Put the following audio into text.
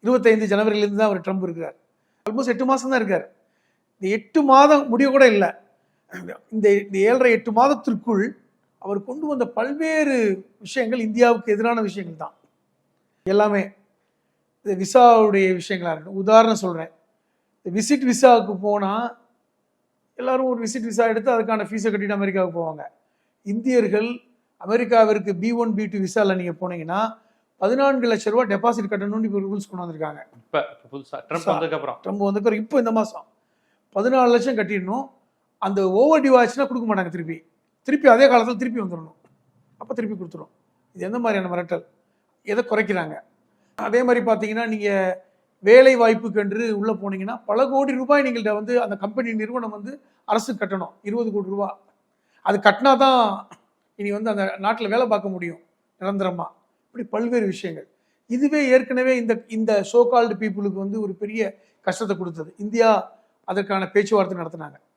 25 ஜனவரியிலேருந்து தான் அவர் ட்ரம்ப் இருக்கிறார். ஆல்மோஸ்ட் 8 மாதம் தான் இருக்கார். இந்த 8 மாதம் முடிய கூட இல்லை. இந்த 7.5-8 மாதத்திற்குள் அவர் கொண்டு வந்த பல்வேறு விஷயங்கள் இந்தியாவுக்கு எதிரான விஷயங்கள் தான் எல்லாமே. இந்த விசாவுடைய விஷயங்களாக இருக்கட்டும். உதாரணம் சொல்கிறேன், விசிட் விசாவுக்கு போனால் எல்லாரும் ஒரு விசிட் விசா எடுத்து அதுக்கான ஃபீஸை கட்டிட்டு அமெரிக்காவுக்கு போவாங்க. இந்தியர்கள் அமெரிக்காவிற்கு B1 B2 விசாவில் நீங்கள் போனீங்கன்னா 14 லட்ச ரூபா டெபாசிட் கட்டணும்னு இப்போ ரூல்ஸ் கொண்டு வந்திருக்காங்க. இப்போ புதுசாக ட்ரம்ப் வந்ததுக்கப்புறம் இப்போ இந்த மாதம் 14 லட்சம் கட்டிடணும். அந்த ஓவர் டியூ ஆச்சுன்னா கொடுக்க மாட்டாங்க. திருப்பி அதே காலத்தில் திருப்பி வந்துடணும். அப்போ திருப்பி கொடுத்துரும். இது எந்த மாதிரியான மிரட்டல்? எதை குறைக்கிறாங்க? அதே மாதிரி பார்த்தீங்கன்னா நீங்கள் வேலை வாய்ப்புக்கு என்று உள்ளே போனீங்கன்னா பல கோடி ரூபாய் நீங்கள்கிட்ட வந்து அந்த கம்பெனி நிறுவனம் வந்து அரசு கட்டணும். 20 கோடி ரூபா. அது கட்டினா தான் இனி வந்து அந்த நாட்டில் வேலை பார்க்க முடியும் நிரந்தரமாக. இப்படி பல்வேறு விஷயங்கள். இதுவே ஏற்கனவே இந்த சோ கால்டு பீப்புளுக்கு வந்து ஒரு பெரிய கஷ்டத்தை கொடுத்தது. இந்தியா அதற்கான பேச்சுவார்த்தை நடத்தினாங்க.